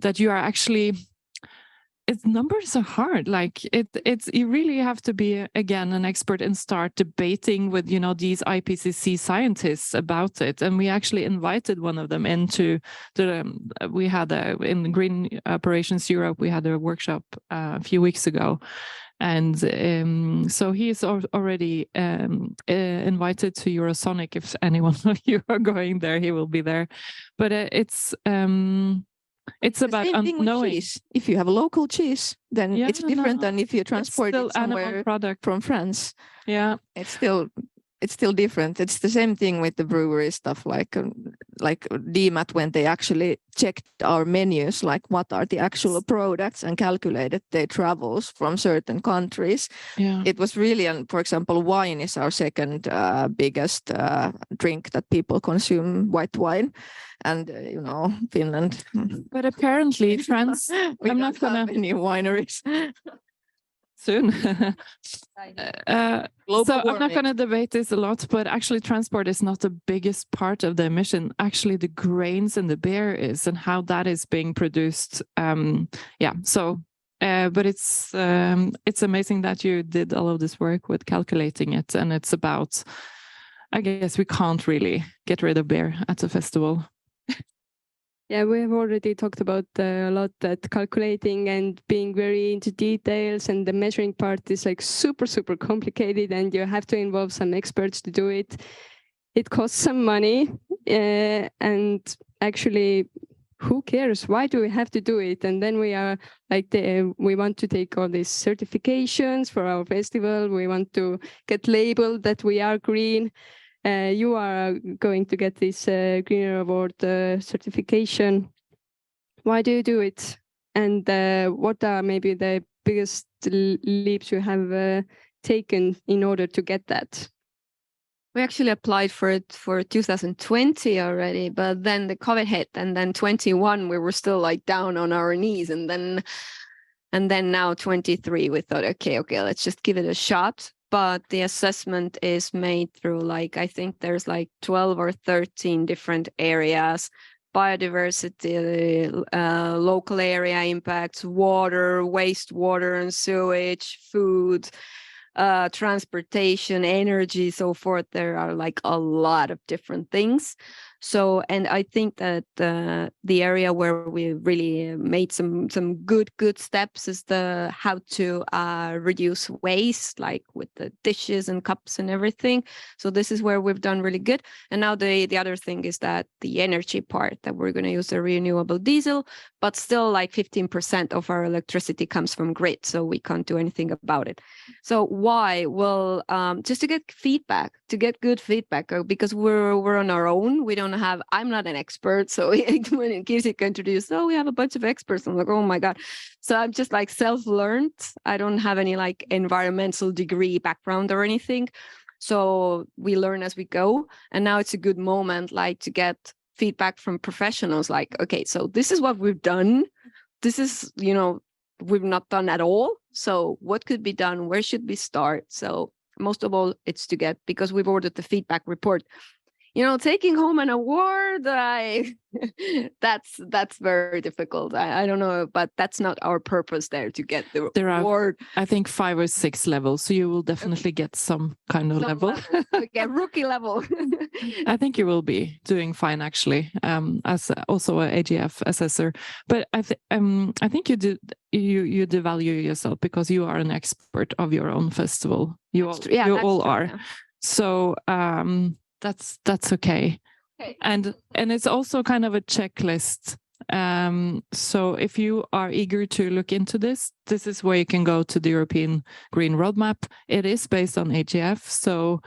that you are actually, its numbers are hard. Like you really have to be, again, an expert and start debating with, these IPCC scientists about it. And we actually invited one of them into we had in Green Operations Europe, we had a workshop a few weeks ago. And so he is already invited to Eurosonic. If anyone of you are going there, he will be there. But it's about knowing. If you have a local cheese, then it's different than if you transport it somewhere from France. Yeah, it's still different. It's the same thing with the brewery stuff, like DMAT, when they actually checked our menus, like what are the actual products, and calculated their travels from certain countries. Yeah, it was really, for example, wine is our second biggest drink that people consume, white wine. And Finland. But apparently France, I'm not gonna have any wineries soon. So I'm not going to debate this a lot, but actually transport is not the biggest part of the emission. Actually, the grains in the beer is, and how that is being produced. So but it's amazing that you did all of this work with calculating it. And it's about, I guess we can't really get rid of beer at a festival. Yeah, we have already talked about a lot that calculating and being very into details, and the measuring part is like super complicated, and you have to involve some experts to do it. It costs some money, and actually, who cares? Why do we have to do it? And then we are like, we want to take all these certifications for our festival. We want to get labeled that we are green. You are going to get this Greener Award certification. Why do you do it? And what are maybe the biggest leaps you have taken in order to get that? We actually applied for it for 2020 already, but then the COVID hit, and then 21 we were still like down on our knees, and then now 23 we thought, okay, let's just give it a shot. But the assessment is made through like, I think there's like 12 or 13 different areas: biodiversity, local area impacts, water, wastewater and sewage, food, transportation, energy, so forth. There are like a lot of different things. So, and I think that the area where we really made some good steps is the how to reduce waste, like with the dishes and cups and everything. So this is where we've done really good. And now the other thing is that the energy part, that we're going to use a renewable diesel, but still like 15% of our electricity comes from grid, so we can't do anything about it. So why? Well, just to get feedback, to get good feedback, because we're on our own. We don't have, I'm not an expert. So when Kirsi introduced, oh, we have a bunch of experts, I'm like, oh my God. So I'm just like self-learned. I don't have any like environmental degree background or anything. So we learn as we go. And now it's a good moment like to get feedback from professionals, like, okay, so this is what we've done. This is, we've not done at all. So what could be done? Where should we start? So most of all, it's to get, because we've ordered the feedback report. Taking home an award, that's very difficult. I don't know, but that's not our purpose there, to get the award. I think 5 or 6 levels, so you will definitely get some kind of level. Okay, rookie level. I think you will be doing fine, actually, as also an AGF assessor. But I think you devalue yourself because you are an expert of your own festival. You all are. Yeah. So that's okay. And it's also kind of a checklist. So if you are eager to look into this is where you can go to the European Green Roadmap. It is based on AGF, so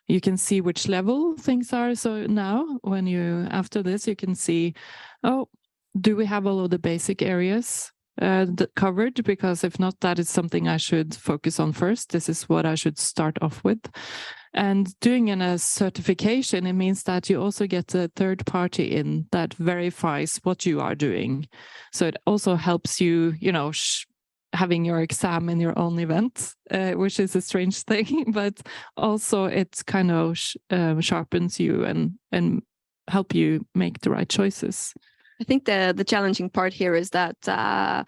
you can see which level things are. So now after this, you can see, do we have all of the basic areas covered? Because if not, that is something I should focus on first. This is what I should start off with. And doing a certification, it means that you also get a third party in that verifies what you are doing. So it also helps you, having your exam in your own event, which is a strange thing, but also it kind of sharpens you and help you make the right choices. I think the challenging part here is that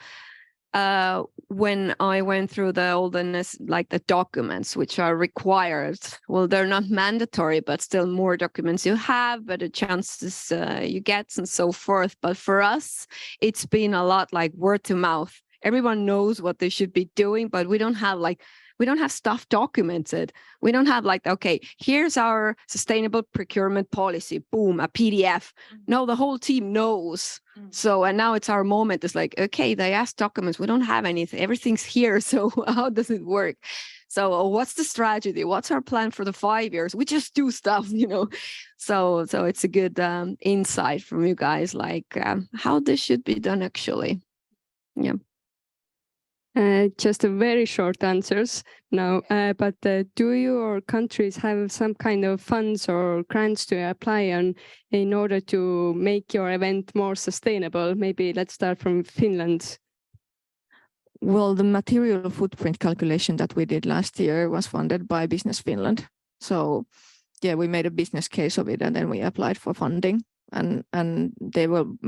when I went through the documents which are required, well, they're not mandatory, but still more documents you have, better chances you get and so forth. But for us, it's been a lot like word to mouth. Everyone knows what they should be doing, but we don't have stuff documented. We don't have okay, here's our sustainable procurement policy, boom, a PDF. No, the whole team knows. So, and now it's our moment. It's like, okay, they asked documents. We don't have anything. Everything's here. So how does it work? So what's the strategy? What's our plan for the 5 years? We just do stuff, So it's a good insight from you guys, how this should be done actually. Yeah. Just a very short answers now, but do your countries have some kind of funds or grants to apply on in order to make your event more sustainable? Maybe let's start from Finland. Well, the material footprint calculation that we did last year was funded by Business Finland. So yeah, we made a business case of it and then we applied for funding. And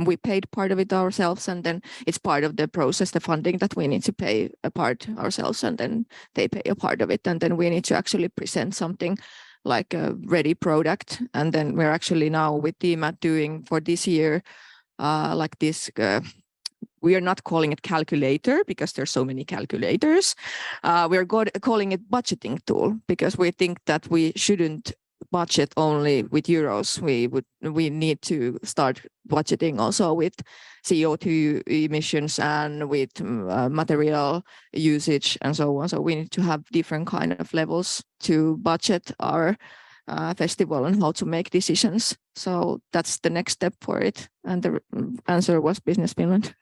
we paid part of it ourselves, and then it's part of the process, the funding, that we need to pay a part ourselves, and then they pay a part of it, and then we need to actually present something like a ready product. And then we're actually now with DMAT doing for this year we are not calling it calculator because there's so many calculators. We're calling it budgeting tool, because we think that we shouldn't budget only with euros. We need to start budgeting also with CO2 emissions and with material usage and so on. So we need to have different kind of levels to budget our festival and how to make decisions. So that's the next step for it. And the answer was Business Finland.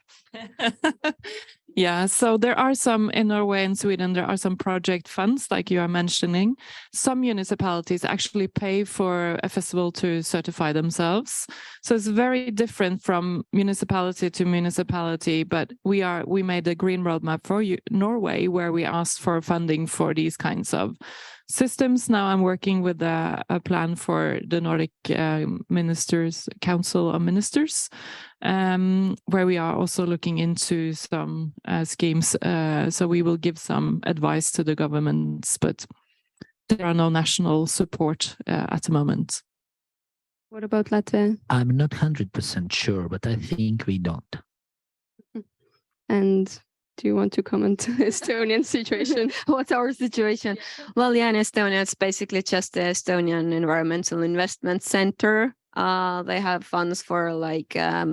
Yeah, so there are some in Norway and Sweden, there are some project funds like you are mentioning. Some municipalities actually pay for a festival to certify themselves. So it's very different from municipality to municipality, but we made a green roadmap for Norway where we asked for funding for these kinds of systems. Now I'm working with a plan for the Nordic Ministers, Council of Ministers, where we are also looking into some schemes. So we will give some advice to the governments, but there are no national support at the moment. What about Latvia? I'm not 100% sure, but I think we don't. And do you want to comment Estonian situation? What's our situation? Well, yeah, in Estonia, it's basically just the Estonian Environmental Investment Center. They have funds for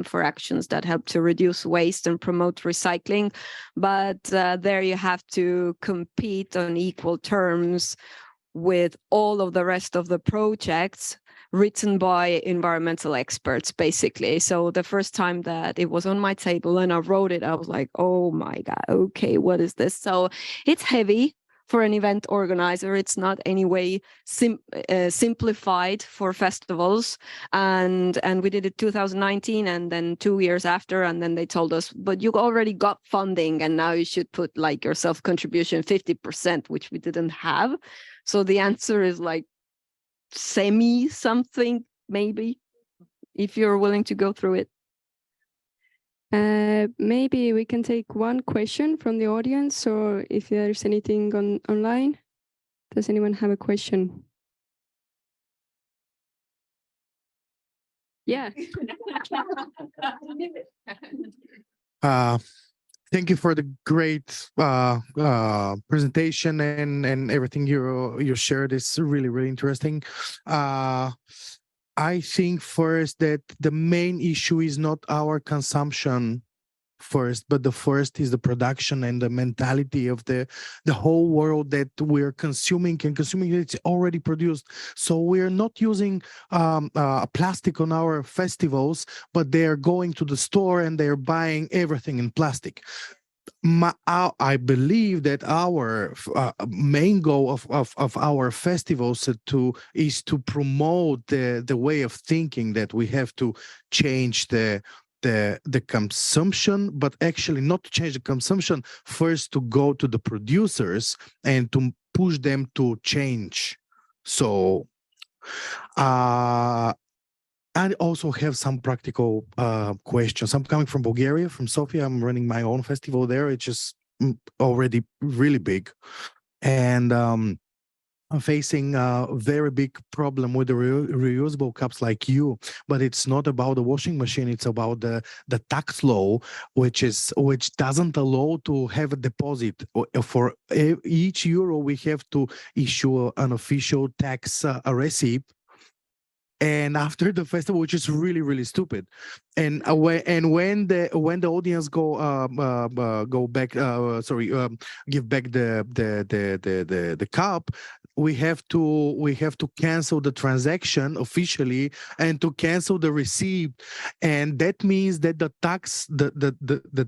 for actions that help to reduce waste and promote recycling. But there you have to compete on equal terms with all of the rest of the projects written by environmental experts, basically. So the first time that it was on my table and I wrote it, I was like, oh my God, okay, what is this? So it's heavy for an event organizer. It's not anyway simplified for festivals. And we did it 2019 and then 2 years after, and then they told us, but you already got funding and now you should put like your self-contribution 50%, which we didn't have. So the answer is like semi something, maybe, if you're willing to go through it. Maybe we can take one question from the audience, or if there's anything online. Does anyone have a question? Yeah. Thank you for the great presentation and everything you shared is really, really interesting. I think first that the main issue is not our consumption first, but the first is the production and the mentality of the whole world that we're consuming it's already produced. So we're not using plastic on our festivals, but they're going to the store and they're buying everything in plastic. I believe that our main goal of our festivals is to promote the way of thinking that we have to change the consumption, but actually not to change the consumption, first to go to the producers and to push them to change. So I also have some practical questions. I'm coming from Bulgaria, from Sofia. I'm running my own festival there. It's just already really big. And I'm facing a very big problem with the reusable cups like you, but it's not about the washing machine. It's about the tax law, which doesn't allow to have a deposit. For each euro, we have to issue an official tax receipt. And after the festival, which is really, really stupid, and when the audience go back, give back the cup, we have to cancel the transaction officially and to cancel the receipt, and that means that the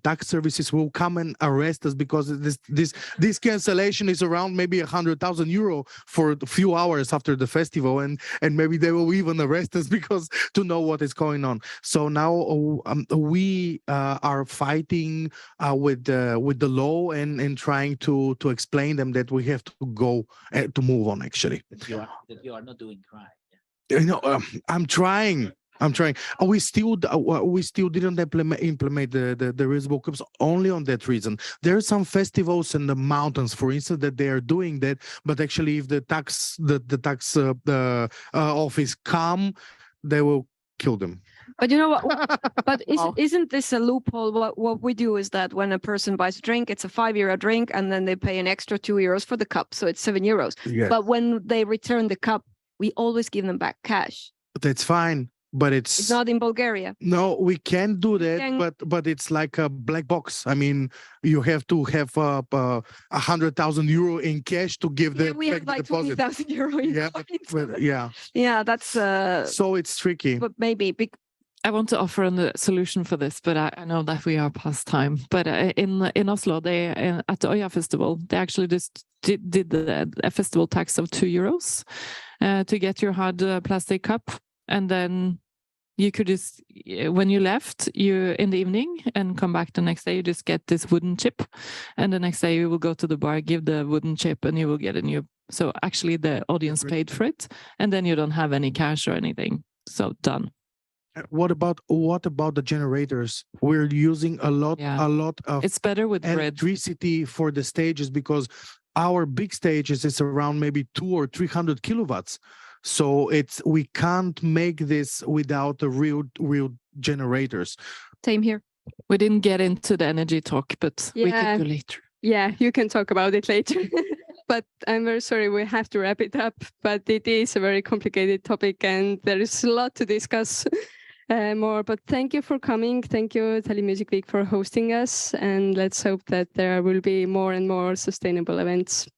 tax services will come and arrest us, because this cancellation is around maybe 100,000 euro for a few hours after the festival, and maybe they will even arrest us because to know what is going on. So now we are fighting with the law and trying to explain them that we have to go to move on. Actually, that you are not doing right. Yeah. You know, I'm trying. We still didn't implement the reusable cups only on that reason. There are some festivals in the mountains, for instance, that they are doing that, but actually, if the tax office come, they will kill them. But you know what? But isn't this a loophole? What we do is that when a person buys a drink, it's a €5 drink, and then they pay an extra €2 for the cup, so it's €7. Yes. But when they return the cup, we always give them back cash. That's fine. But it's not in Bulgaria. No, we can do that, but it's like a black box. I mean, you have to have 100,000 euro in cash to give the we have like 20,000 euro in yeah, coins. yeah, yeah, that's so it's tricky. But maybe I want to offer a solution for this, but I know that we are past time. But in Oslo, they at the Oya Festival, they actually just did a festival tax of €2 to get your hard plastic cup, and then you could just, when you left, you in the evening and come back the next day, you just get this wooden chip, and the next day you will go to the bar, give the wooden chip, and you will get a new. So actually, the audience paid for it, and then you don't have any cash or anything. So done. What about the generators? We're using a lot of It's better with grid. electricity for the stages, because our big stages is around maybe 200 or 300 kilowatts. So we can't make this without the real generators. Same here. We didn't get into the energy talk, but we can do later. Yeah, you can talk about it later. But I'm very sorry, we have to wrap it up. But it is a very complicated topic, and there is a lot to discuss more. But thank you for coming. Thank you, Tallinn Music Week, for hosting us. And let's hope that there will be more and more sustainable events.